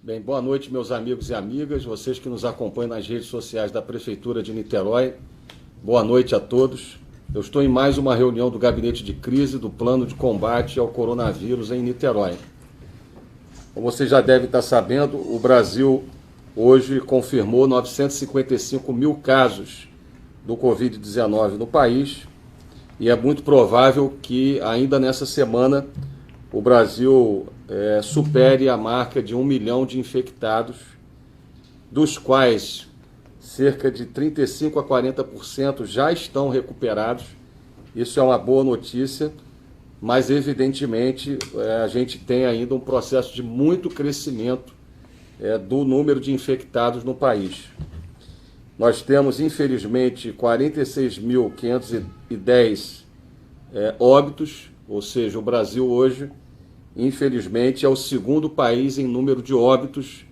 Bem, boa noite, meus amigos e amigas, vocês que nos acompanham nas redes sociais da Prefeitura de Niterói. Boa noite a todos. Eu estou em mais uma reunião do Gabinete de Crise do Plano de Combate ao Coronavírus em Niterói. Como vocês já devem estar sabendo, o Brasil hoje confirmou 955 mil casos do Covid-19 no país e é muito provável que ainda nessa semana o Brasil supere a marca de 1 milhão de infectados, dos quais cerca de 35% a 40% já estão recuperados. Isso é uma boa notícia, mas evidentemente a gente tem ainda um processo de muito crescimento do número de infectados no país. Nós temos, infelizmente, 46.510 óbitos, ou seja, o Brasil hoje, infelizmente, é o segundo país em número de óbitos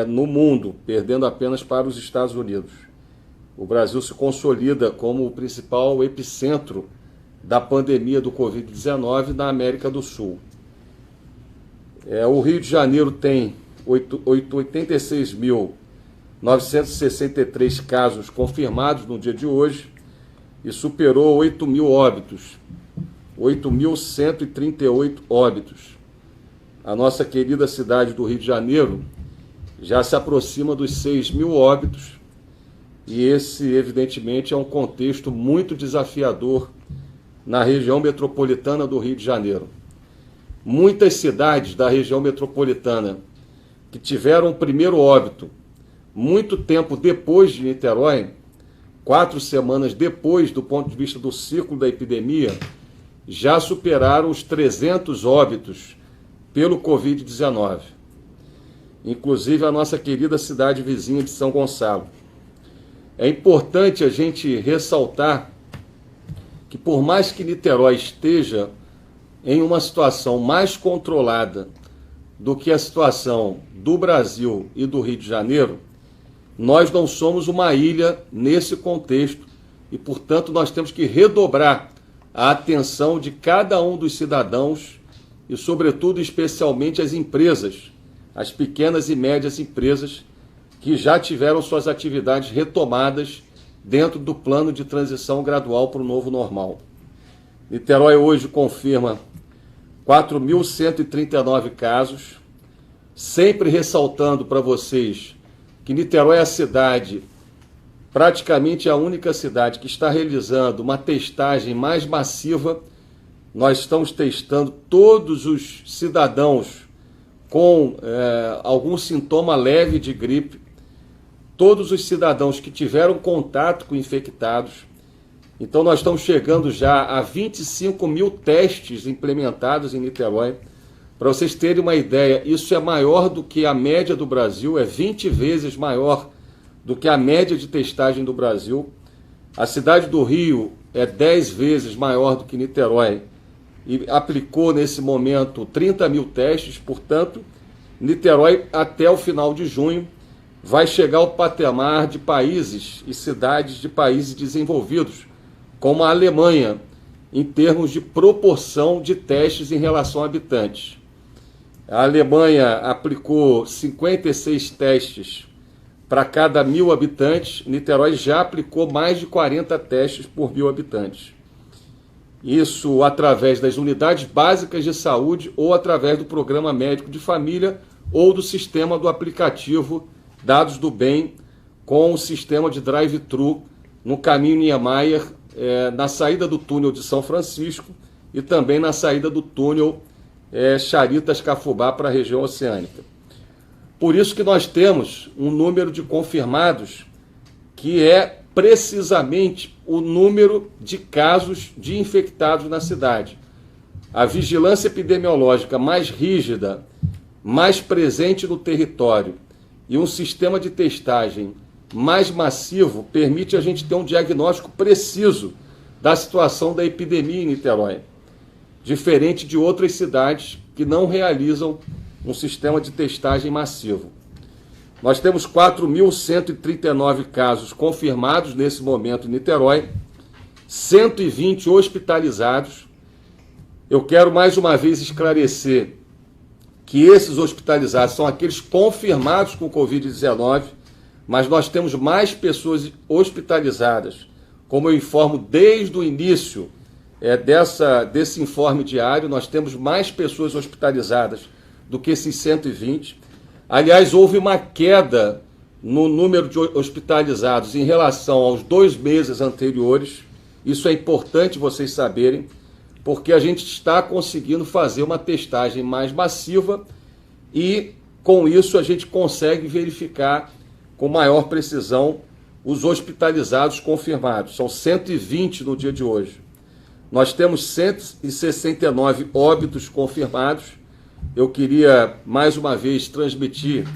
no mundo, perdendo apenas para os Estados Unidos. O Brasil se consolida como o principal epicentro da pandemia do Covid-19 na América do Sul. O Rio de Janeiro tem 86.963 casos confirmados no dia de hoje e superou 8 mil óbitos. 8.138 óbitos. A nossa querida cidade do Rio de Janeiro já se aproxima dos 6 mil óbitos e esse, evidentemente, é um contexto muito desafiador na região metropolitana do Rio de Janeiro. Muitas cidades da região metropolitana que tiveram o primeiro óbito muito tempo depois de Niterói, 4 semanas depois do ponto de vista do ciclo da epidemia, já superaram os 300 óbitos pelo Covid-19. Inclusive a nossa querida cidade vizinha de São Gonçalo. É importante a gente ressaltar que por mais que Niterói esteja em uma situação mais controlada do que a situação do Brasil e do Rio de Janeiro, nós não somos uma ilha nesse contexto e, portanto, nós temos que redobrar a atenção de cada um dos cidadãos e, sobretudo, especialmente as empresas, as pequenas e médias empresas que já tiveram suas atividades retomadas dentro do plano de transição gradual para o novo normal. Niterói hoje confirma 4.139 casos, sempre ressaltando para vocês que Niterói é a cidade, praticamente a única cidade que está realizando uma testagem mais massiva. Nós estamos testando todos os cidadãos com algum sintoma leve de gripe, todos os cidadãos que tiveram contato com infectados. Então nós estamos chegando já a 25 mil testes implementados em Niterói. Para vocês terem uma ideia, isso é maior do que a média do Brasil, é 20 vezes maior do que a média de testagem do Brasil. A cidade do Rio é 10 vezes maior do que Niterói e aplicou nesse momento 30 mil testes. Portanto, Niterói até o final de junho vai chegar ao patamar de países e cidades de países desenvolvidos, como a Alemanha, em termos de proporção de testes em relação a habitantes. A Alemanha aplicou 56 testes para cada 1.000 habitantes. Niterói já aplicou mais de 40 testes por 1.000 habitantes. Isso através das unidades básicas de saúde ou através do programa médico de família ou do sistema do aplicativo Dados do Bem com o sistema de drive-thru no caminho Niemeyer, na saída do túnel de São Francisco e também na saída do túnel Charitas-Cafubá para a região oceânica. Por isso que nós temos um número de confirmados que é precisamente o número de casos de infectados na cidade. A vigilância epidemiológica mais rígida, mais presente no território e um sistema de testagem mais massivo permite a gente ter um diagnóstico preciso da situação da epidemia em Niterói, diferente de outras cidades que não realizam um sistema de testagem massivo. Nós temos 4.139 casos confirmados nesse momento em Niterói, 120 hospitalizados. Eu quero mais uma vez esclarecer que esses hospitalizados são aqueles confirmados com Covid-19, mas nós temos mais pessoas hospitalizadas. Como eu informo desde o início desse informe diário, nós temos mais pessoas hospitalizadas do que esses 120. Aliás, houve uma queda no número de hospitalizados em relação aos 2 meses anteriores. Isso é importante vocês saberem, porque a gente está conseguindo fazer uma testagem mais massiva e, com isso, a gente consegue verificar com maior precisão os hospitalizados confirmados. São 120 no dia de hoje. Nós temos 169 óbitos confirmados. Eu queria, mais uma vez, transmitir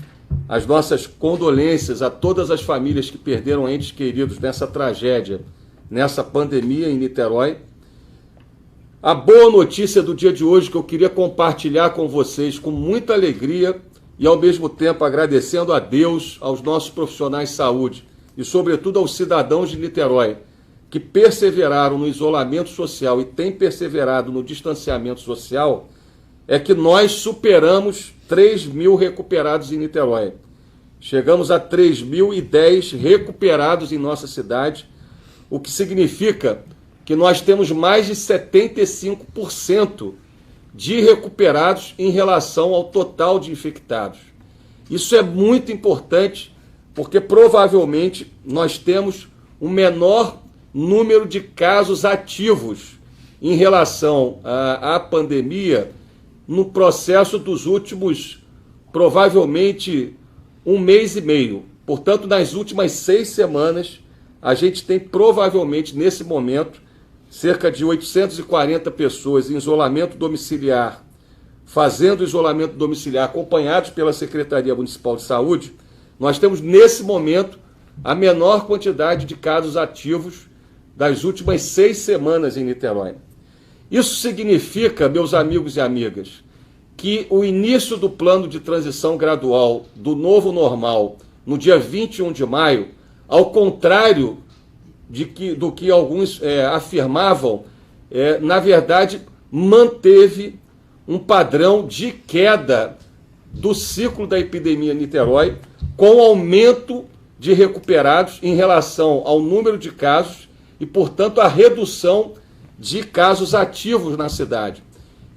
as nossas condolências a todas as famílias que perderam entes queridos nessa tragédia, nessa pandemia em Niterói. A boa notícia do dia de hoje que eu queria compartilhar com vocês com muita alegria e ao mesmo tempo agradecendo a Deus, aos nossos profissionais de saúde e sobretudo aos cidadãos de Niterói que perseveraram no isolamento social e têm perseverado no distanciamento social, é que nós superamos 3.000 recuperados em Niterói. Chegamos a 3.010 recuperados em nossa cidade, o que significa que nós temos mais de 75% de recuperados em relação ao total de infectados. Isso é muito importante, porque provavelmente nós temos um menor número de casos ativos em relação à pandemia no processo dos últimos, provavelmente, 1 mês e meio. Portanto, nas últimas 6 semanas, a gente tem provavelmente, nesse momento, cerca de 840 pessoas em isolamento domiciliar, fazendo isolamento domiciliar, acompanhados pela Secretaria Municipal de Saúde. Nós temos, nesse momento, a menor quantidade de casos ativos das últimas 6 semanas em Niterói. Isso significa, meus amigos e amigas, que o início do plano de transição gradual do novo normal, no dia 21 de maio, ao contrário do que alguns afirmavam, na verdade, manteve um padrão de queda do ciclo da epidemia em Niterói, com aumento de recuperados em relação ao número de casos e, portanto, a redução de casos ativos na cidade.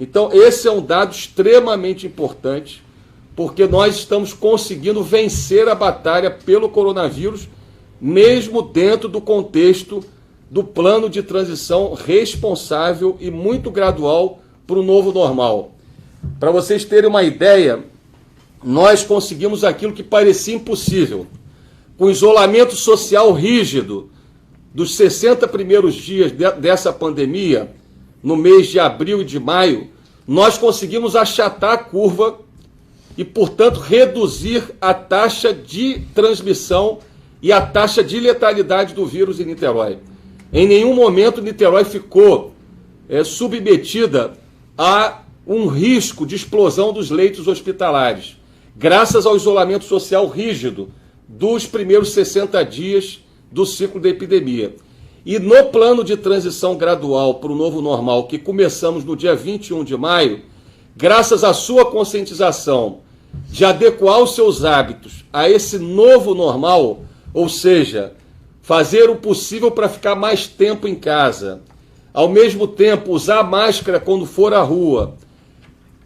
Então, esse é um dado extremamente importante, porque nós estamos conseguindo vencer a batalha pelo coronavírus, mesmo dentro do contexto do plano de transição responsável e muito gradual para o novo normal. Para vocês terem uma ideia, nós conseguimos aquilo que parecia impossível. Com isolamento social rígido dos 60 primeiros dias dessa pandemia, no mês de abril e de maio, nós conseguimos achatar a curva e, portanto, reduzir a taxa de transmissão e a taxa de letalidade do vírus em Niterói. Em nenhum momento Niterói ficou submetida a um risco de explosão dos leitos hospitalares, graças ao isolamento social rígido dos primeiros 60 dias do ciclo da epidemia. E no plano de transição gradual para o novo normal, que começamos no dia 21 de maio, graças à sua conscientização de adequar os seus hábitos a esse novo normal, ou seja, fazer o possível para ficar mais tempo em casa, ao mesmo tempo usar máscara quando for à rua,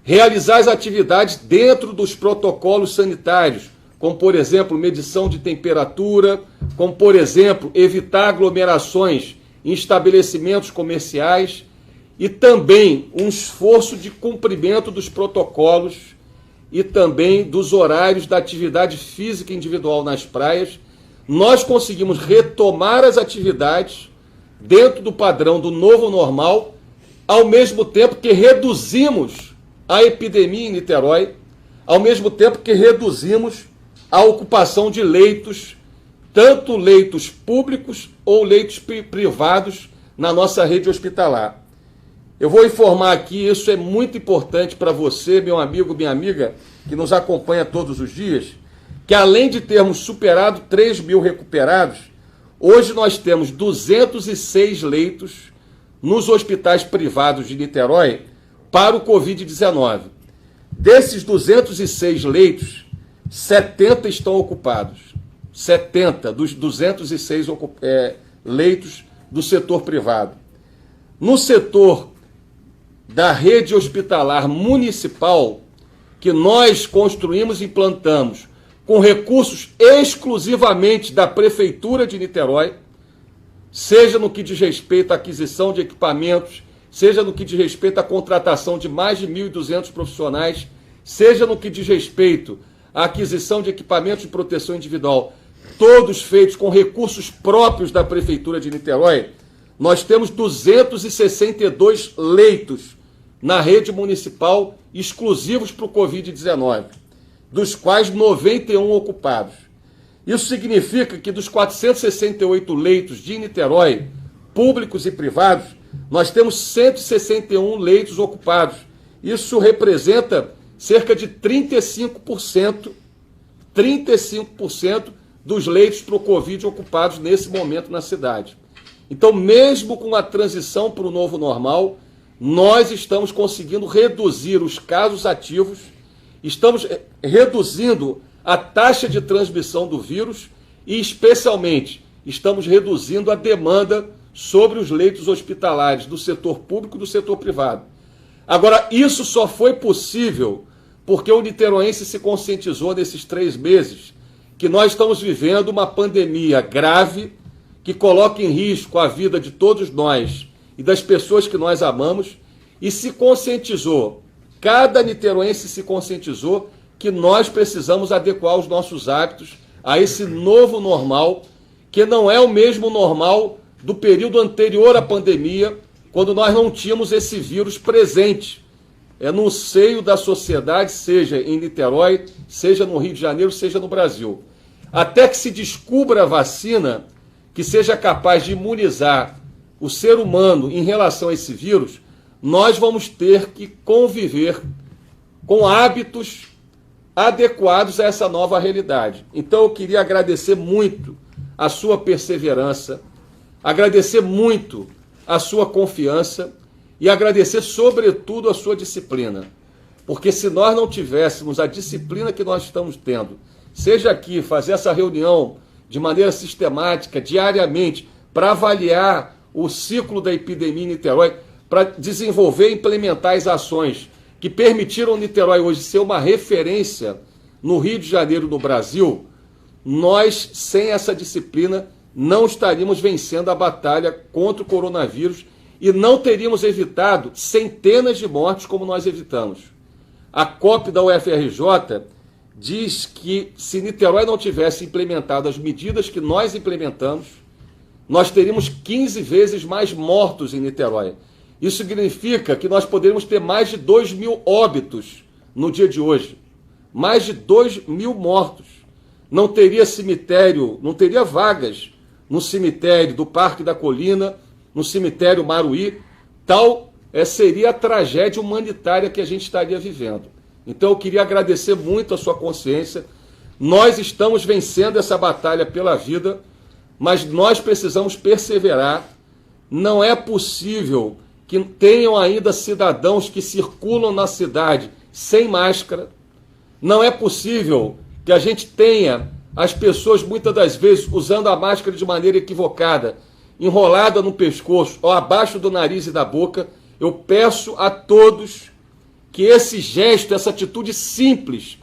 realizar as atividades dentro dos protocolos sanitários, como, por exemplo, medição de temperatura, como, por exemplo, evitar aglomerações em estabelecimentos comerciais e também um esforço de cumprimento dos protocolos e também dos horários da atividade física individual nas praias. Nós conseguimos retomar as atividades dentro do padrão do novo normal, ao mesmo tempo que reduzimos a epidemia em Niterói, ao mesmo tempo que reduzimos a ocupação de leitos, tanto leitos públicos ou leitos privados na nossa rede hospitalar. Eu vou informar aqui, isso é muito importante para você, meu amigo, minha amiga, que nos acompanha todos os dias, que além de termos superado 3.000 recuperados, hoje nós temos 206 leitos nos hospitais privados de Niterói para o Covid-19. Desses 206 leitos, 70 estão ocupados. 70 dos 206 leitos do setor privado. No setor da rede hospitalar municipal, que nós construímos e implantamos com recursos exclusivamente da Prefeitura de Niterói, seja no que diz respeito à aquisição de equipamentos, seja no que diz respeito à contratação de mais de 1.200 profissionais, seja no que diz respeito à aquisição de equipamentos de proteção individual, todos feitos com recursos próprios da Prefeitura de Niterói, nós temos 262 leitos na rede municipal exclusivos para o Covid-19, dos quais 91 ocupados. Isso significa que dos 468 leitos de Niterói, públicos e privados, nós temos 161 leitos ocupados. Isso representa cerca de 35% dos leitos para o Covid ocupados nesse momento na cidade. Então, mesmo com a transição para o novo normal, nós estamos conseguindo reduzir os casos ativos, estamos reduzindo a taxa de transmissão do vírus e, especialmente, estamos reduzindo a demanda sobre os leitos hospitalares do setor público e do setor privado. Agora, isso só foi possível porque o niteroense se conscientizou nesses 3 meses que nós estamos vivendo uma pandemia grave que coloca em risco a vida de todos nós e das pessoas que nós amamos, e se conscientizou, cada niteroense se conscientizou que nós precisamos adequar os nossos hábitos a esse novo normal, que não é o mesmo normal do período anterior à pandemia, quando nós não tínhamos esse vírus presente no seio da sociedade, seja em Niterói, seja no Rio de Janeiro, seja no Brasil. Até que se descubra a vacina que seja capaz de imunizar o ser humano em relação a esse vírus, nós vamos ter que conviver com hábitos adequados a essa nova realidade. Então eu queria agradecer muito a sua perseverança, agradecer muito a sua confiança e agradecer sobretudo a sua disciplina. Porque se nós não tivéssemos a disciplina que nós estamos tendo, seja aqui fazer essa reunião de maneira sistemática, diariamente, para avaliar o ciclo da epidemia em Niterói, para desenvolver e implementar as ações que permitiram Niterói hoje ser uma referência no Rio de Janeiro, no Brasil, nós, sem essa disciplina, não estaríamos vencendo a batalha contra o coronavírus e não teríamos evitado centenas de mortes como nós evitamos. A COP da UFRJ diz que se Niterói não tivesse implementado as medidas que nós implementamos, nós teríamos 15 vezes mais mortos em Niterói. Isso significa que nós poderíamos ter mais de 2.000 óbitos no dia de hoje. Mais de 2.000 mortos. Não teria cemitério, não teria vagas no cemitério do Parque da Colina, no cemitério Maruí. Tal seria a tragédia humanitária que a gente estaria vivendo. Então eu queria agradecer muito a sua consciência. Nós estamos vencendo essa batalha pela vida, mas nós precisamos perseverar. Não é possível que tenham ainda cidadãos que circulam na cidade sem máscara. Não é possível que a gente tenha as pessoas, muitas das vezes, usando a máscara de maneira equivocada, enrolada no pescoço ou abaixo do nariz e da boca. Eu peço a todos que esse gesto, essa atitude simples,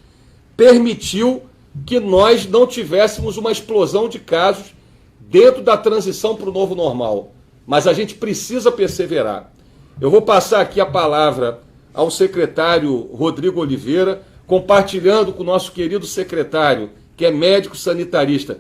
permitiu que nós não tivéssemos uma explosão de casos dentro da transição para o novo normal. Mas a gente precisa perseverar. Eu vou passar aqui a palavra ao secretário Rodrigo Oliveira, compartilhando com o nosso querido secretário, que é médico sanitarista,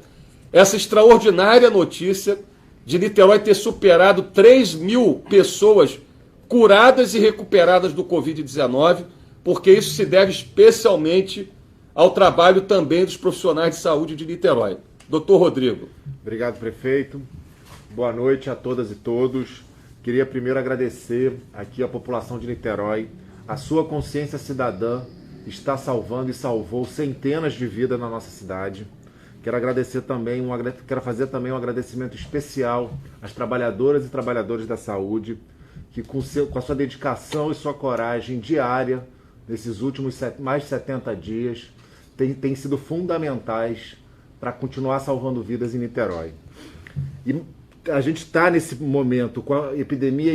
essa extraordinária notícia de Niterói ter superado 3.000 pessoas curadas e recuperadas do Covid-19, porque isso se deve especialmente ao trabalho também dos profissionais de saúde de Niterói. Doutor Rodrigo. Obrigado, prefeito. Boa noite a todas e todos. Queria primeiro agradecer aqui a população de Niterói. A sua consciência cidadã está salvando e salvou centenas de vidas na nossa cidade. Quero fazer também um agradecimento especial às trabalhadoras e trabalhadores da saúde, que com a sua dedicação e sua coragem diária nesses últimos mais de 70 dias têm sido fundamentais para continuar salvando vidas em Niterói. E a gente está nesse momento com a epidemia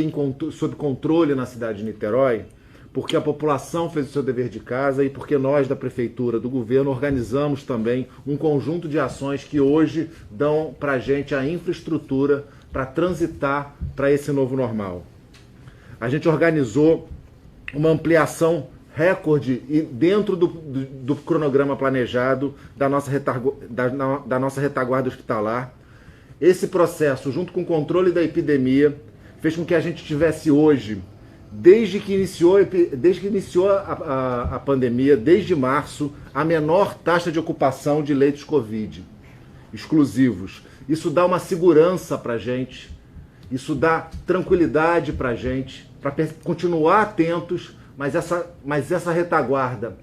sob controle na cidade de Niterói, porque a população fez o seu dever de casa e porque nós, da Prefeitura, do Governo, organizamos também um conjunto de ações que hoje dão para a gente a infraestrutura para transitar para esse novo normal. A gente organizou uma ampliação recorde e dentro do cronograma planejado da nossa retaguarda hospitalar. Esse processo, junto com o controle da epidemia, fez com que a gente tivesse hoje, desde que iniciou a pandemia, desde março, a menor taxa de ocupação de leitos Covid exclusivos. Isso dá uma segurança para a gente, isso dá tranquilidade para a gente, para continuar atentos, mas essa retaguarda,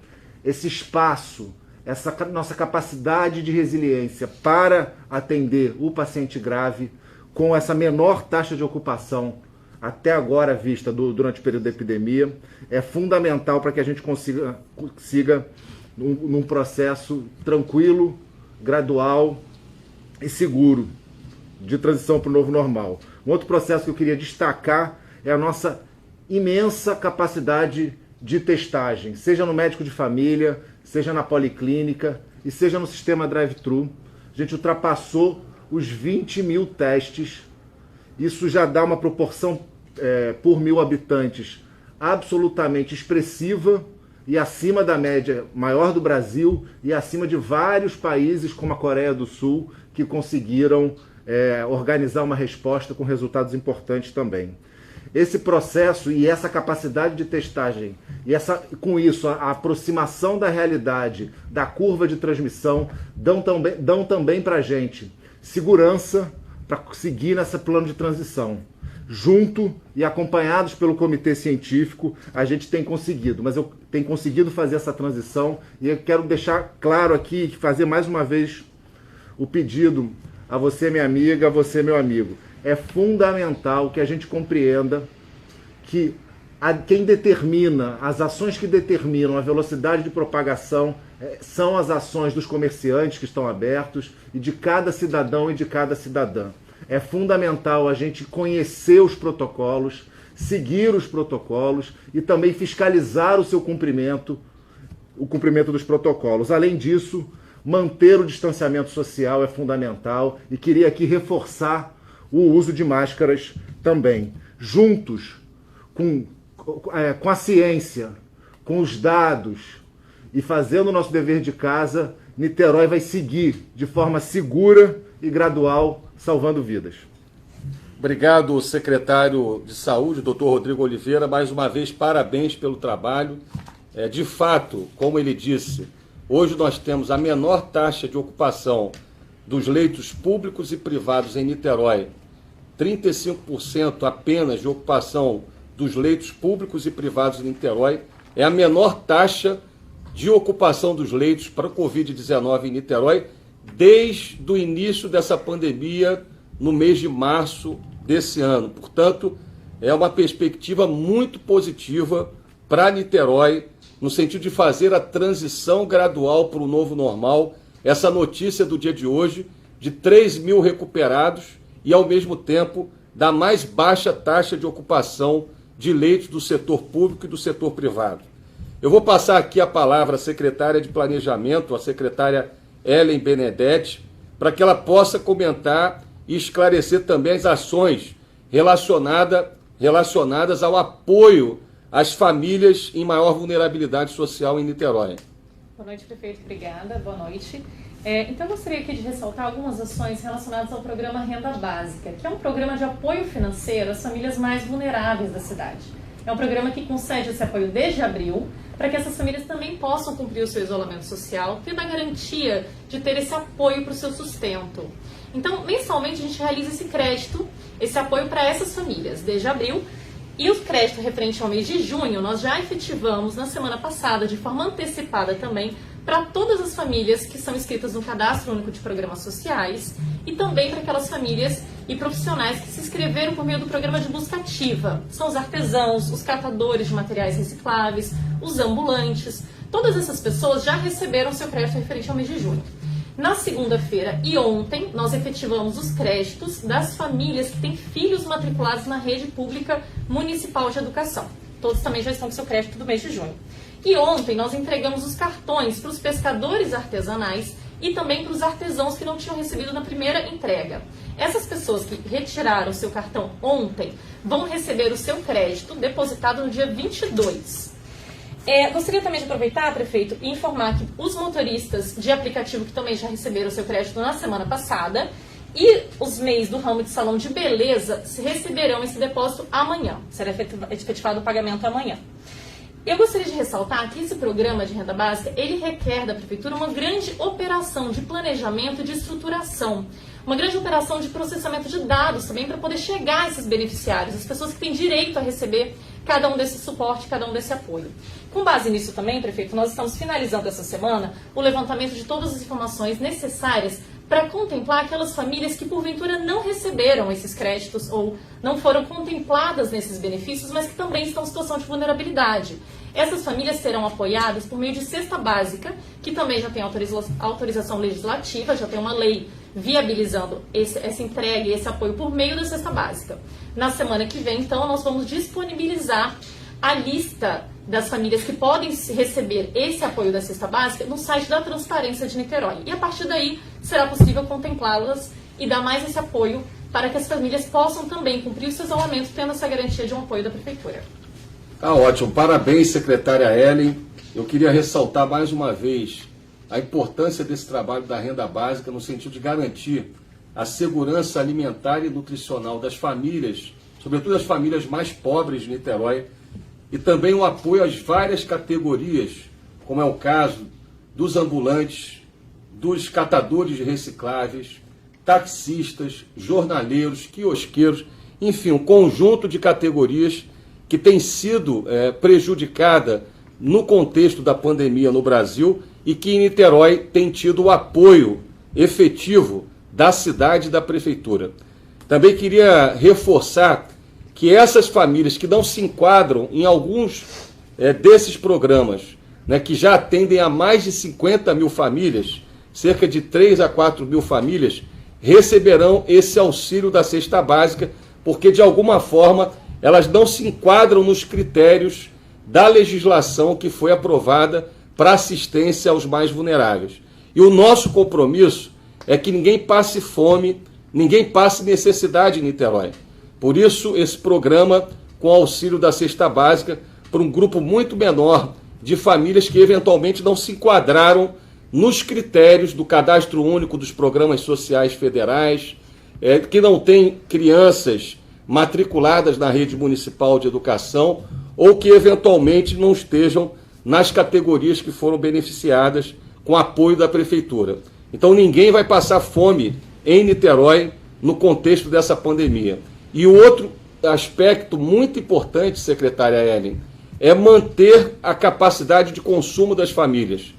esse espaço, essa nossa capacidade de resiliência para atender o paciente grave com essa menor taxa de ocupação até agora vista durante o período da epidemia, é fundamental para que a gente consiga num processo tranquilo, gradual e seguro de transição para o novo normal. Um outro processo que eu queria destacar é a nossa imensa capacidade de testagem, seja no médico de família, seja na policlínica e seja no sistema drive-thru. A gente ultrapassou os 20 mil testes. Isso já dá uma proporção por 1.000 habitantes absolutamente expressiva e acima da média maior do Brasil e acima de vários países como a Coreia do Sul que conseguiram organizar uma resposta com resultados importantes também. Esse processo e essa capacidade de testagem e com isso a aproximação da realidade, da curva de transmissão, dão também para a gente segurança para seguir nesse plano de transição. Junto e acompanhados pelo comitê científico, a gente tem conseguido, mas eu tenho conseguido fazer essa transição e eu quero deixar claro aqui, fazer mais uma vez o pedido a você, minha amiga, a você, meu amigo. É fundamental que a gente compreenda que quem determina, as ações que determinam a velocidade de propagação são as ações dos comerciantes que estão abertos e de cada cidadão e de cada cidadã. É fundamental a gente conhecer os protocolos, seguir os protocolos e também fiscalizar o seu cumprimento, o cumprimento dos protocolos. Além disso, manter o distanciamento social é fundamental e queria aqui reforçar o uso de máscaras também. Juntos, com a ciência, com os dados e fazendo o nosso dever de casa, Niterói vai seguir de forma segura e gradual, salvando vidas. Obrigado, secretário de Saúde, Dr. Rodrigo Oliveira. Mais uma vez, parabéns pelo trabalho. De fato, como ele disse, hoje nós temos a menor taxa de ocupação dos leitos públicos e privados em Niterói. 35% apenas de ocupação dos leitos públicos e privados em Niterói. É a menor taxa de ocupação dos leitos para o Covid-19 em Niterói desde o início dessa pandemia, no mês de março desse ano. Portanto, é uma perspectiva muito positiva para Niterói, no sentido de fazer a transição gradual para o novo normal. Essa notícia do dia de hoje, de 3.000 recuperados e, ao mesmo tempo, da mais baixa taxa de ocupação de leitos do setor público e do setor privado. Eu vou passar aqui a palavra à secretária de Planejamento, a secretária Ellen Benedetti, para que ela possa comentar e esclarecer também as ações relacionadas ao apoio às famílias em maior vulnerabilidade social em Niterói. Boa noite, prefeito. Obrigada. Boa noite. Então, eu gostaria aqui de ressaltar algumas ações relacionadas ao programa Renda Básica, que é um programa de apoio financeiro às famílias mais vulneráveis da cidade. É um programa que concede esse apoio desde abril, para que essas famílias também possam cumprir o seu isolamento social, tendo a garantia de ter esse apoio para o seu sustento. Então, mensalmente, a gente realiza esse crédito, esse apoio para essas famílias, desde abril. E o crédito referente ao mês de junho, nós já efetivamos na semana passada, de forma antecipada também, para todas as famílias que são inscritas no Cadastro Único de Programas Sociais e também para aquelas famílias e profissionais que se inscreveram por meio do programa de busca ativa. São os artesãos, os catadores de materiais recicláveis, os ambulantes. Todas essas pessoas já receberam seu crédito referente ao mês de junho. Na segunda-feira e ontem, nós efetivamos os créditos das famílias que têm filhos matriculados na rede pública municipal de educação. Todos também já estão com seu crédito do mês de junho. E ontem nós entregamos os cartões para os pescadores artesanais e também para os artesãos que não tinham recebido na primeira entrega. Essas pessoas que retiraram seu cartão ontem vão receber o seu crédito depositado no dia 22. Gostaria também de aproveitar, prefeito, e informar que os motoristas de aplicativo que também já receberam seu crédito na semana passada e os MEIs do ramo de salão de beleza receberão esse depósito amanhã. Será efetivado o pagamento amanhã. Eu gostaria de ressaltar que esse programa de renda básica, ele requer da Prefeitura uma grande operação de planejamento e de estruturação. Uma grande operação de processamento de dados também para poder chegar a esses beneficiários, as pessoas que têm direito a receber cada um desse suporte, cada um desse apoio. Com base nisso também, prefeito, nós estamos finalizando essa semana o levantamento de todas as informações necessárias para contemplar aquelas famílias que porventura não receberam esses créditos ou não foram contempladas nesses benefícios, mas que também estão em situação de vulnerabilidade. Essas famílias serão apoiadas por meio de cesta básica, que também já tem autorização legislativa, já tem uma lei viabilizando essa entrega e esse apoio por meio da cesta básica. Na semana que vem, então, nós vamos disponibilizar a lista das famílias que podem receber esse apoio da cesta básica no site da Transparência de Niterói. E a partir daí será possível contemplá-las e dar mais esse apoio para que as famílias possam também cumprir o seu isolamento, tendo essa garantia de um apoio da Prefeitura. Tá ótimo. Parabéns, secretária Ellen. Eu queria ressaltar mais uma vez a importância desse trabalho da renda básica no sentido de garantir a segurança alimentar e nutricional das famílias, sobretudo as famílias mais pobres de Niterói, e também o apoio às várias categorias, como é o caso dos ambulantes, dos catadores de recicláveis, taxistas, jornaleiros, quiosqueiros, enfim, um conjunto de categorias que tem sido prejudicada no contexto da pandemia no Brasil e que em Niterói tem tido o apoio efetivo da cidade e da prefeitura. Também queria reforçar que essas famílias que não se enquadram em alguns desses programas, né, que já atendem a mais de 50 mil famílias, cerca de 3 a 4 mil famílias, receberão esse auxílio da cesta básica, porque de alguma forma elas não se enquadram nos critérios da legislação que foi aprovada para assistência aos mais vulneráveis. E o nosso compromisso é que ninguém passe fome, ninguém passe necessidade em Niterói. Por isso, esse programa com auxílio da cesta básica para um grupo muito menor de famílias que eventualmente não se enquadraram nos critérios do cadastro único dos programas sociais federais, que não têm crianças matriculadas na rede municipal de educação ou que eventualmente não estejam nas categorias que foram beneficiadas com apoio da prefeitura. Então ninguém vai passar fome em Niterói no contexto dessa pandemia. E o outro aspecto muito importante, secretária Ellen, é manter a capacidade de consumo das famílias.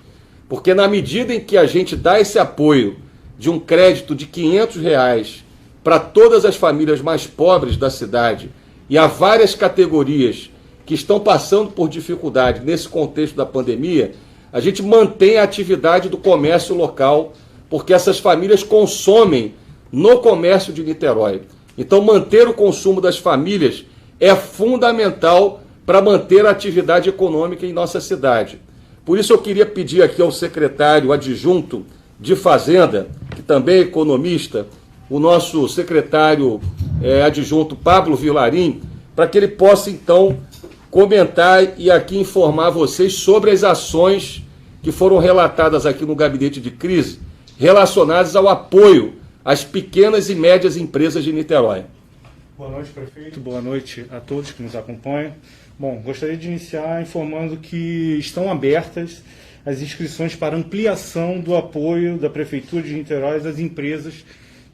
Porque na medida em que a gente dá esse apoio de um crédito de R$500 para todas as famílias mais pobres da cidade e há várias categorias que estão passando por dificuldade nesse contexto da pandemia, a gente mantém a atividade do comércio local, porque essas famílias consomem no comércio de Niterói. Então, manter o consumo das famílias é fundamental para manter a atividade econômica em nossa cidade. Por isso, eu queria pedir aqui ao secretário adjunto de Fazenda, que também é economista, o nosso secretário adjunto Pablo Vilarim, para que ele possa, então, comentar e aqui informar vocês sobre as ações que foram relatadas aqui no Gabinete de Crise, relacionadas ao apoio às pequenas e médias empresas de Niterói. Boa noite, prefeito. Boa noite a todos que nos acompanham. Bom, gostaria de iniciar informando que estão abertas as inscrições para ampliação do apoio da Prefeitura de Niterói às empresas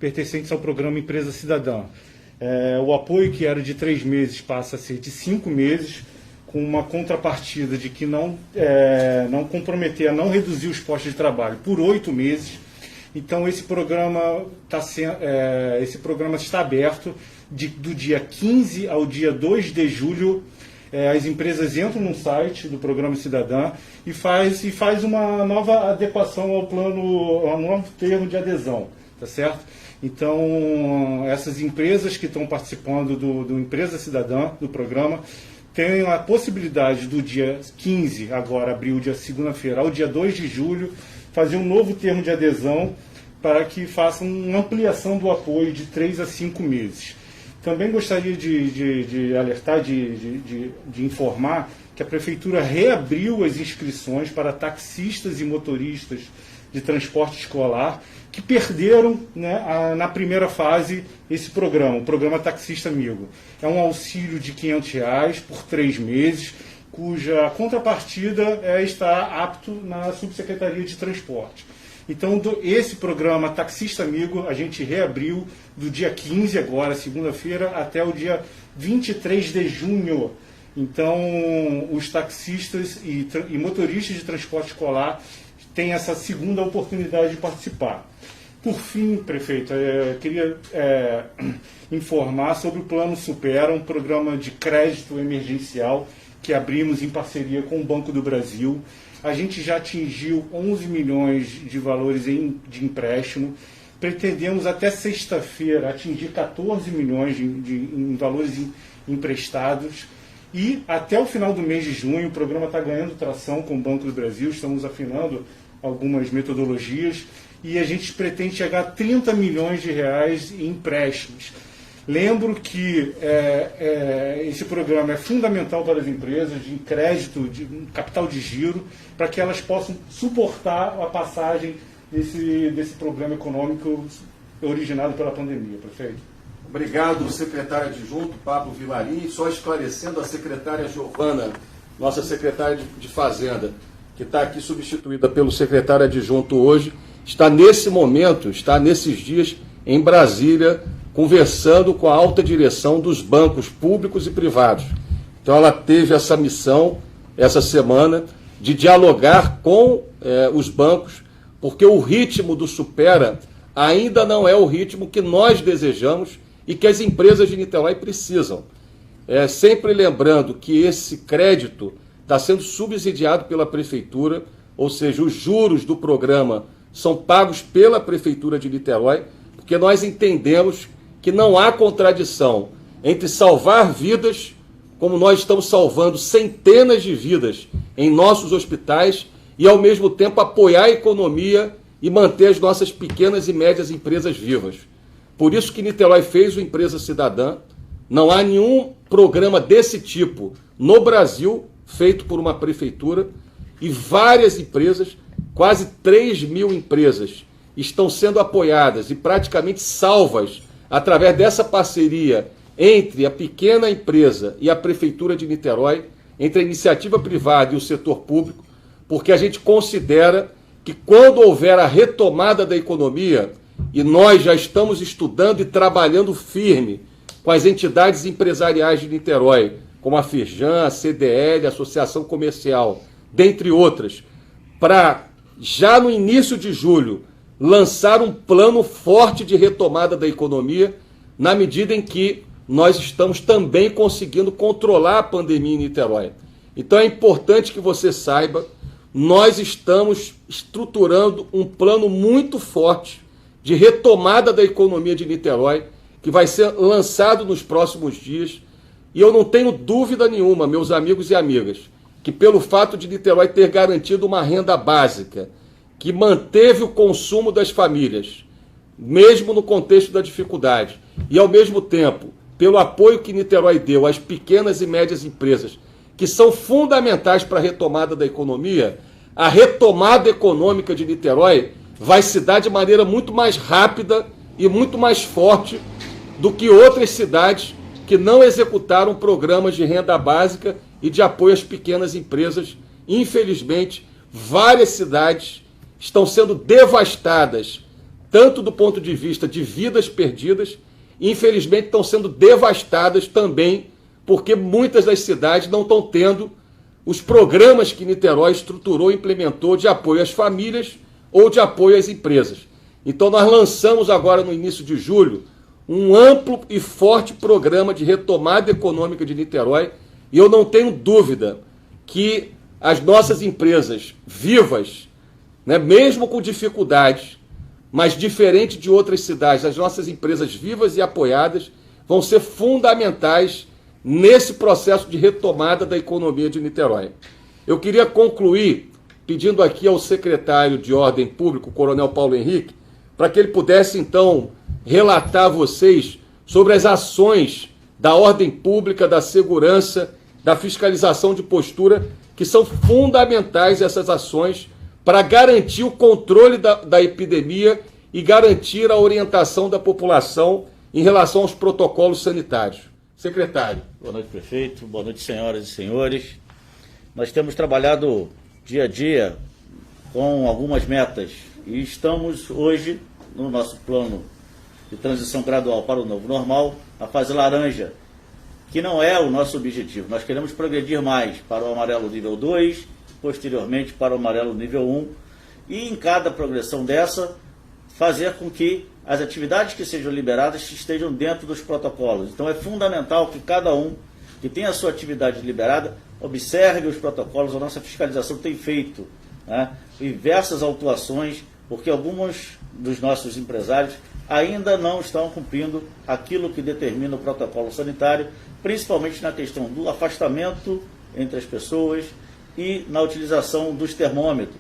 pertencentes ao programa Empresa Cidadã. O apoio, que era de 3 meses, passa a ser de 5 meses, com uma contrapartida de que não comprometer a não reduzir os postos de trabalho por 8 meses. Então, esse programa está aberto do dia 15 ao dia 2 de julho As empresas entram no site do Programa Cidadã e faz uma nova adequação ao plano, a um novo termo de adesão, tá certo? Então, essas empresas que estão participando do Empresa Cidadã, do programa, têm a possibilidade do dia 15, agora abril, dia segunda-feira, ao dia 2 de julho, fazer um novo termo de adesão para que façam uma ampliação do apoio de 3 a 5 meses. Também gostaria de alertar, de informar que a Prefeitura reabriu as inscrições para taxistas e motoristas de transporte escolar que perderam, né, na primeira fase esse programa, o Programa Taxista Amigo. É um auxílio de R$500 por 3 meses, cuja contrapartida está apto na Subsecretaria de Transporte. Então, esse programa Taxista Amigo, a gente reabriu do dia 15, agora, segunda-feira, até o dia 23 de junho. Então, os taxistas e motoristas de transporte escolar têm essa segunda oportunidade de participar. Por fim, prefeito, queria informar sobre o Plano Supera, um programa de crédito emergencial que abrimos em parceria com o Banco do Brasil. A gente já atingiu 11 milhões de valores de empréstimo. Pretendemos até sexta-feira atingir 14 milhões em valores emprestados. E até o final do mês de junho, o programa está ganhando tração com o Banco do Brasil, estamos afinando algumas metodologias e a gente pretende chegar a 30 milhões de reais em empréstimos. Lembro que esse programa é fundamental para as empresas de crédito, de capital de giro, para que elas possam suportar a passagem desse problema econômico originado pela pandemia, prefeito. Obrigado, secretário adjunto Pablo Vilarim. Só esclarecendo, a secretária Giovana, nossa secretária de Fazenda, que está aqui substituída pelo secretário adjunto hoje, está nesse momento, está nesses dias em Brasília, conversando com a alta direção dos bancos públicos e privados. Então ela teve essa missão, essa semana, de dialogar com os bancos, porque o ritmo do Supera ainda não é o ritmo que nós desejamos e que as empresas de Niterói precisam. Sempre lembrando que esse crédito está sendo subsidiado pela Prefeitura, ou seja, os juros do programa são pagos pela Prefeitura de Niterói, porque nós entendemos que não há contradição entre salvar vidas, como nós estamos salvando centenas de vidas em nossos hospitais, e ao mesmo tempo apoiar a economia e manter as nossas pequenas e médias empresas vivas. Por isso que Niterói fez o Empresa Cidadã. Não há nenhum programa desse tipo no Brasil feito por uma prefeitura, e várias empresas, quase 3 mil empresas, estão sendo apoiadas e praticamente salvas através dessa parceria entre a pequena empresa e a Prefeitura de Niterói, entre a iniciativa privada e o setor público, porque a gente considera que quando houver a retomada da economia, e nós já estamos estudando e trabalhando firme com as entidades empresariais de Niterói, como a Firjan, a CDL, a Associação Comercial, dentre outras, para já no início de julho lançar um plano forte de retomada da economia, na medida em que nós estamos também conseguindo controlar a pandemia em Niterói. Então é importante que você saiba, nós estamos estruturando um plano muito forte de retomada da economia de Niterói, que vai ser lançado nos próximos dias, e eu não tenho dúvida nenhuma, meus amigos e amigas, que pelo fato de Niterói ter garantido uma renda básica, que manteve o consumo das famílias, mesmo no contexto da dificuldade, e ao mesmo tempo, pelo apoio que Niterói deu às pequenas e médias empresas, que são fundamentais para a retomada da economia, a retomada econômica de Niterói vai se dar de maneira muito mais rápida e muito mais forte do que outras cidades que não executaram programas de renda básica e de apoio às pequenas empresas. Infelizmente, várias cidades estão sendo devastadas, tanto do ponto de vista de vidas perdidas, e infelizmente estão sendo devastadas também porque muitas das cidades não estão tendo os programas que Niterói estruturou e implementou de apoio às famílias ou de apoio às empresas. Então nós lançamos agora no início de julho um amplo e forte programa de retomada econômica de Niterói, E eu não tenho dúvida que as nossas empresas vivas, né, mesmo com dificuldades, mas diferente de outras cidades, as nossas empresas vivas e apoiadas vão ser fundamentais nesse processo de retomada da economia de Niterói. Eu queria concluir pedindo aqui ao secretário de Ordem Pública, o Coronel Paulo Henrique, para que ele pudesse, então, relatar a vocês sobre as ações da ordem pública, da segurança, da fiscalização de postura, que são fundamentais essas ações para garantir o controle da epidemia e garantir a orientação da população em relação aos protocolos sanitários. Secretário. Boa noite, prefeito. Boa noite, senhoras e senhores. Nós temos trabalhado dia a dia com algumas metas e estamos hoje no nosso plano de transição gradual para o novo normal, a fase laranja, que não é o nosso objetivo. Nós queremos progredir mais para o amarelo nível 2, posteriormente para o amarelo nível 1, e em cada progressão dessa, fazer com que as atividades que sejam liberadas estejam dentro dos protocolos. Então é fundamental que cada um que tem a sua atividade liberada observe os protocolos. A nossa fiscalização tem feito, né, diversas autuações, porque alguns dos nossos empresários ainda não estão cumprindo aquilo que determina o protocolo sanitário, principalmente na questão do afastamento entre as pessoas e na utilização dos termômetros.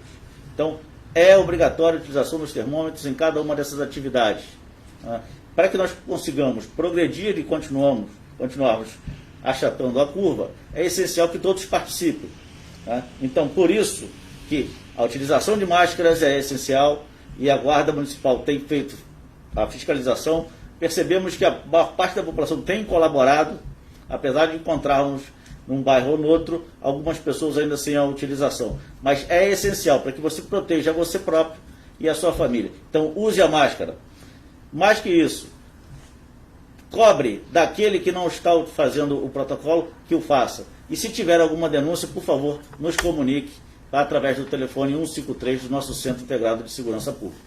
Então, é obrigatória a utilização dos termômetros em cada uma dessas atividades, né? Para que nós consigamos progredir e continuarmos achatando a curva, é essencial que todos participem, né? Então, por isso que a utilização de máscaras é essencial e a Guarda Municipal tem feito a fiscalização. Percebemos que a maior parte da população tem colaborado, apesar de encontrarmos num bairro ou no outro algumas pessoas ainda sem a utilização. Mas é essencial para que você proteja você próprio e a sua família. Então, use a máscara. Mais que isso, cobre daquele que não está fazendo o protocolo, que o faça. E se tiver alguma denúncia, por favor, nos comunique através do telefone 153 do nosso Centro Integrado de Segurança Pública.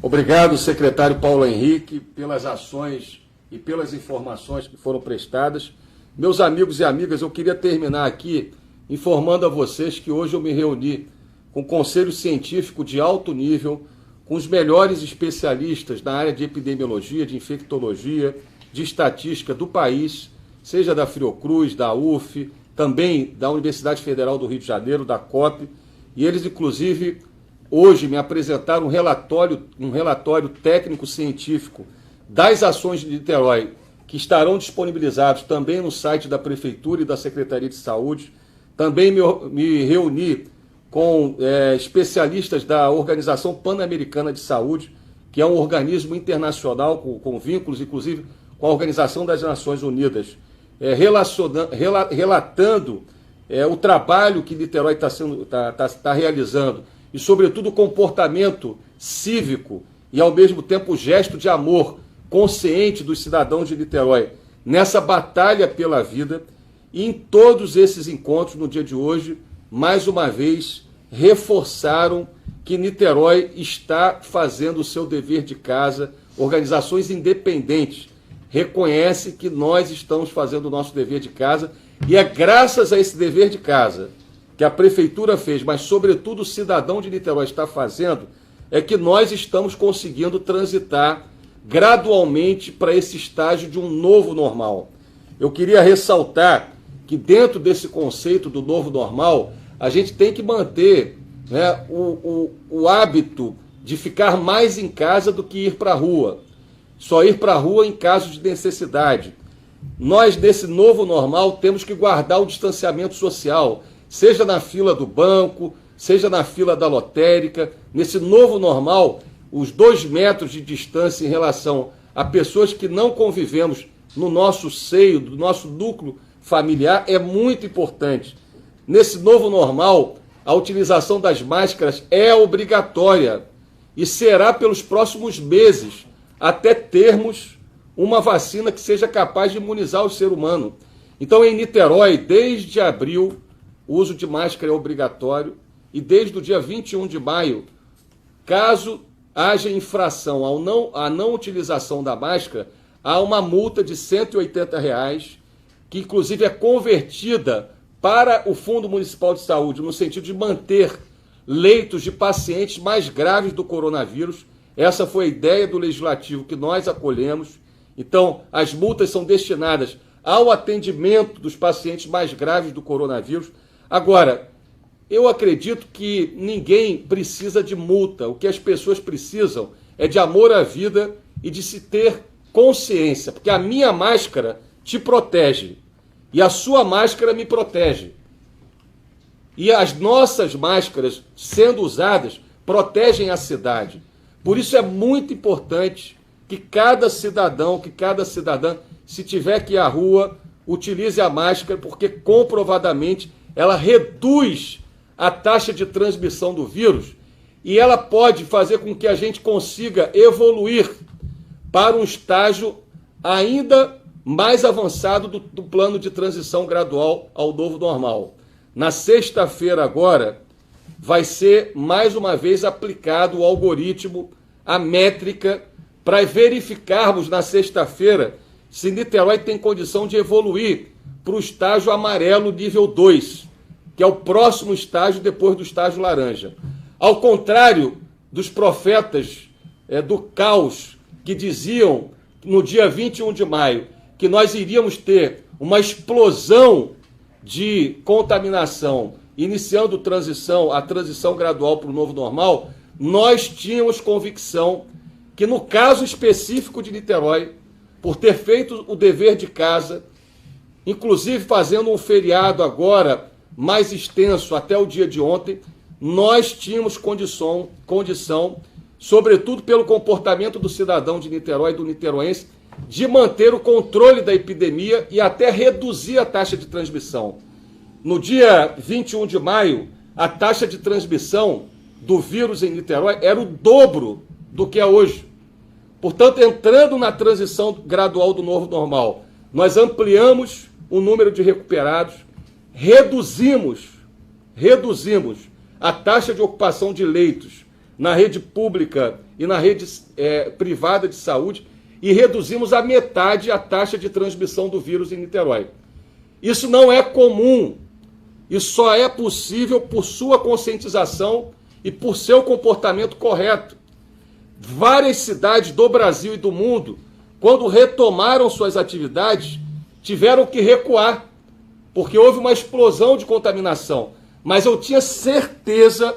Obrigado, secretário Paulo Henrique, pelas ações e pelas informações que foram prestadas. Meus amigos e amigas, eu queria terminar aqui informando a vocês que hoje eu me reuni com o Conselho Científico de alto nível, com os melhores especialistas na área de epidemiologia, de infectologia, de estatística do país, seja da Fiocruz, da UF, também da Universidade Federal do Rio de Janeiro, da COP, e eles, inclusive, hoje me apresentaram um relatório técnico-científico das ações de Niterói, que estarão disponibilizados também no site da Prefeitura e da Secretaria de Saúde. Também me reuni com especialistas da Organização Pan-Americana de Saúde, que é um organismo internacional com vínculos, inclusive, com a Organização das Nações Unidas, relatando o trabalho que Niterói está realizando e, sobretudo, o comportamento cívico e, ao mesmo tempo, o gesto de amor consciente dos cidadãos de Niterói nessa batalha pela vida. E em todos esses encontros, no dia de hoje, mais uma vez, reforçaram que Niterói está fazendo o seu dever de casa. Organizações independentes reconhecem que nós estamos fazendo o nosso dever de casa, e é graças a esse dever de casa que a Prefeitura fez, mas sobretudo o cidadão de Niterói está fazendo, é que nós estamos conseguindo transitar gradualmente para esse estágio de um novo normal. Eu queria ressaltar que dentro desse conceito do novo normal, a gente tem que manter, né, o hábito de ficar mais em casa do que ir para a rua. Só ir para a rua em casos de necessidade. Nós, nesse novo normal, temos que guardar o distanciamento social, seja na fila do banco, seja na fila da lotérica. Nesse novo normal, os 2 metros de distância em relação a pessoas que não convivemos no nosso seio, do nosso núcleo familiar, é muito importante. Nesse novo normal, a utilização das máscaras é obrigatória e será pelos próximos meses, até termos uma vacina que seja capaz de imunizar o ser humano. Então, em Niterói, desde abril, o uso de máscara é obrigatório, e desde o dia 21 de maio, caso haja infração à não utilização da máscara, há uma multa de R$ 180 que inclusive é convertida para o Fundo Municipal de Saúde, no sentido de manter leitos de pacientes mais graves do coronavírus. Essa foi a ideia do Legislativo que nós acolhemos. Então, as multas são destinadas ao atendimento dos pacientes mais graves do coronavírus. Agora, eu acredito que ninguém precisa de multa. O que as pessoas precisam é de amor à vida e de se ter consciência, porque a minha máscara te protege e a sua máscara me protege. E as nossas máscaras, sendo usadas, protegem a cidade. Por isso é muito importante que cada cidadão, que cada cidadã, se tiver que ir à rua, utilize a máscara, porque comprovadamente ela reduz a taxa de transmissão do vírus e ela pode fazer com que a gente consiga evoluir para um estágio ainda mais avançado do plano de transição gradual ao novo normal. Na sexta-feira agora, vai ser mais uma vez aplicado o algoritmo, a métrica, para verificarmos na sexta-feira se Niterói tem condição de evoluir para o estágio amarelo nível 2, que é o próximo estágio depois do estágio laranja. Ao contrário dos profetas do caos que diziam no dia 21 de maio que nós iríamos ter uma explosão de contaminação, iniciando a transição gradual para o novo normal, nós tínhamos convicção que no caso específico de Niterói, por ter feito o dever de casa, inclusive fazendo um feriado agora mais extenso até o dia de ontem, nós tínhamos condição, sobretudo pelo comportamento do cidadão de Niterói e do niteroense, de manter o controle da epidemia e até reduzir a taxa de transmissão. No dia 21 de maio, a taxa de transmissão do vírus em Niterói era o dobro do que é hoje. Portanto, entrando na transição gradual do novo normal, nós ampliamos o número de recuperados, reduzimos a taxa de ocupação de leitos na rede pública e na rede privada de saúde e reduzimos a metade a taxa de transmissão do vírus em Niterói. Isso não é comum, isso só é possível por sua conscientização e por seu comportamento correto. Várias cidades do Brasil e do mundo, quando retomaram suas atividades, tiveram que recuar, porque houve uma explosão de contaminação. Mas eu tinha certeza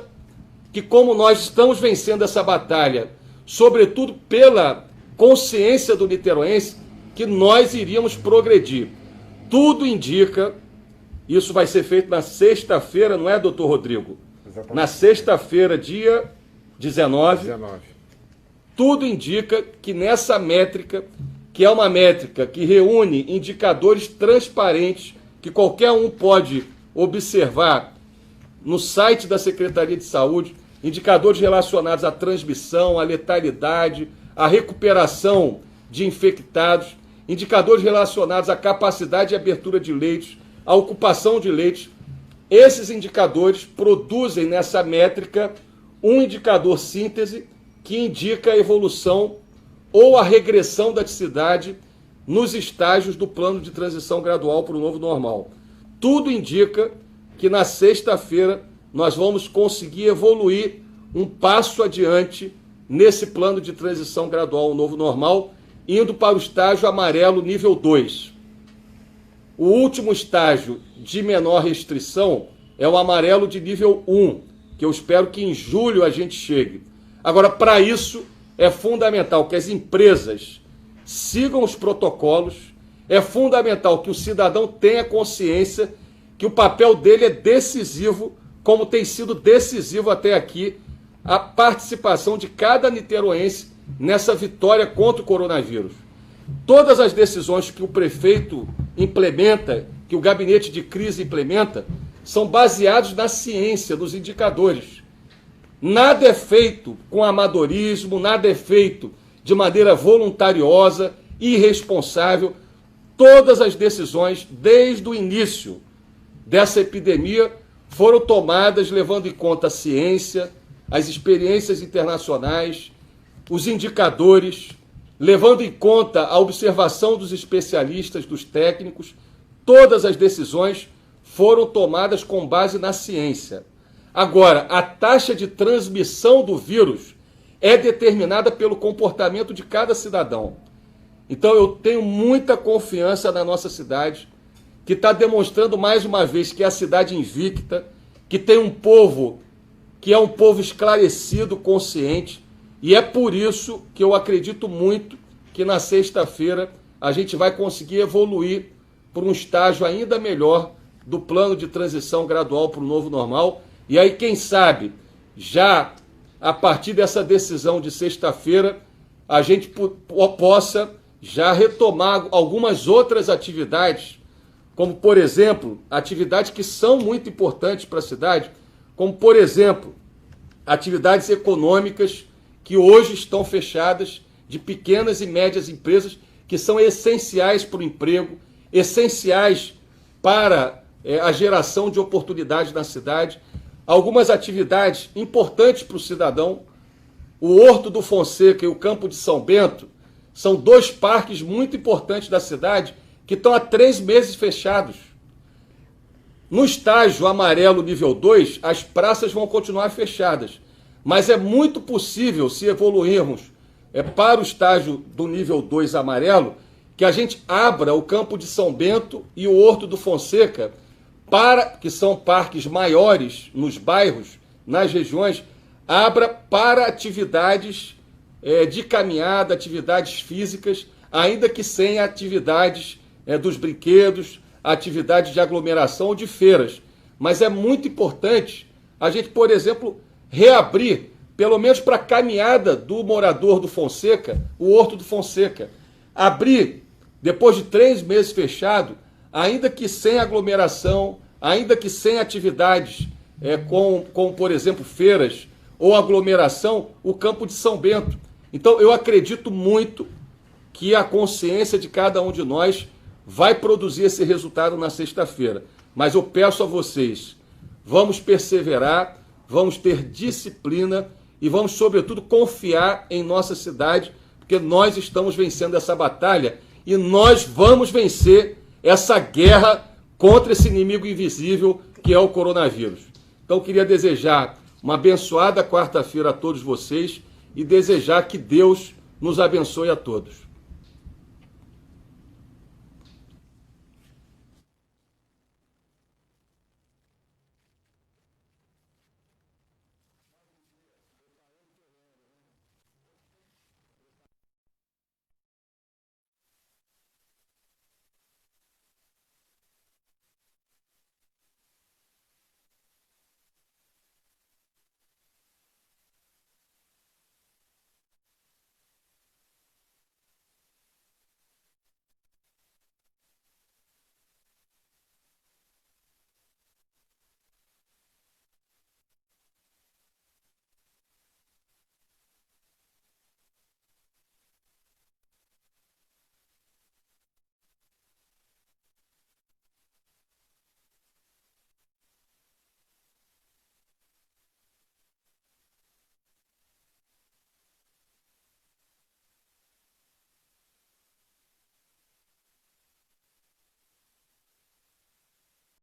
que, como nós estamos vencendo essa batalha, sobretudo pela consciência do niteroense, que nós iríamos progredir. Tudo indica, isso vai ser feito na sexta-feira, não é, doutor Rodrigo? Exatamente. Na sexta-feira, dia 19. Tudo indica que nessa métrica, que é uma métrica que reúne indicadores transparentes, que qualquer um pode observar no site da Secretaria de Saúde, indicadores relacionados à transmissão, à letalidade, à recuperação de infectados, indicadores relacionados à capacidade de abertura de leitos, à ocupação de leitos. Esses indicadores produzem nessa métrica um indicador síntese que indica a evolução ou a regressão da cidade nos estágios do plano de transição gradual para o novo normal. Tudo indica que na sexta-feira nós vamos conseguir evoluir um passo adiante nesse plano de transição gradual ao novo normal, indo para o estágio amarelo nível 2. O último estágio de menor restrição é o amarelo de nível 1, que eu espero que em julho a gente chegue. Agora, para isso, é fundamental que as empresas sigam os protocolos, é fundamental que o cidadão tenha consciência que o papel dele é decisivo, como tem sido decisivo até aqui, a participação de cada niteroense nessa vitória contra o coronavírus. Todas as decisões que o prefeito implementa, que o gabinete de crise implementa, são baseados na ciência, nos indicadores. Nada é feito com amadorismo, nada é feito de maneira voluntariosa, irresponsável. Todas as decisões, desde o início dessa epidemia, foram tomadas levando em conta a ciência, as experiências internacionais, os indicadores, levando em conta a observação dos especialistas, dos técnicos. todas as decisões foram tomadas com base na ciência. Agora, a taxa de transmissão do vírus é determinada pelo comportamento de cada cidadão. Então eu tenho muita confiança na nossa cidade, que está demonstrando mais uma vez que é a cidade invicta, que tem um povo que é um povo esclarecido, consciente, e é por isso que eu acredito muito que na sexta-feira a gente vai conseguir evoluir por um estágio ainda melhor do plano de transição gradual para o novo normal. E aí, quem sabe, já a partir dessa decisão de sexta-feira, a gente possa já retomar algumas outras atividades, como, por exemplo, atividades que são muito importantes para a cidade, como, por exemplo, atividades econômicas que hoje estão fechadas, de pequenas e médias empresas, que são essenciais para o emprego, essenciais para a geração de oportunidades na cidade. Algumas atividades importantes para o cidadão. O Horto do Fonseca e o Campo de São Bento são dois parques muito importantes da cidade que estão há 3 meses fechados. No estágio amarelo nível 2, as praças vão continuar fechadas, mas é muito possível, se evoluirmos para o estágio do nível 2 amarelo, que a gente abra o Campo de São Bento e o Horto do Fonseca, que são parques maiores nos bairros, nas regiões, abra para atividades de caminhada, atividades físicas, ainda que sem atividades dos brinquedos, atividades de aglomeração ou de feiras. Mas é muito importante a gente, por exemplo, reabrir, pelo menos para a caminhada do morador do Fonseca, o Horto do Fonseca. Abrir, depois de 3 meses fechado, ainda que sem aglomeração, ainda que sem atividades como, por exemplo, feiras ou aglomeração, o Campo de São Bento. Então, eu acredito muito que a consciência de cada um de nós vai produzir esse resultado na sexta-feira. Mas eu peço a vocês, vamos perseverar, vamos ter disciplina e vamos, sobretudo, confiar em nossa cidade, porque nós estamos vencendo essa batalha e nós vamos vencer essa guerra contra esse inimigo invisível que é o coronavírus. Então, queria desejar uma abençoada quarta-feira a todos vocês e desejar que Deus nos abençoe a todos.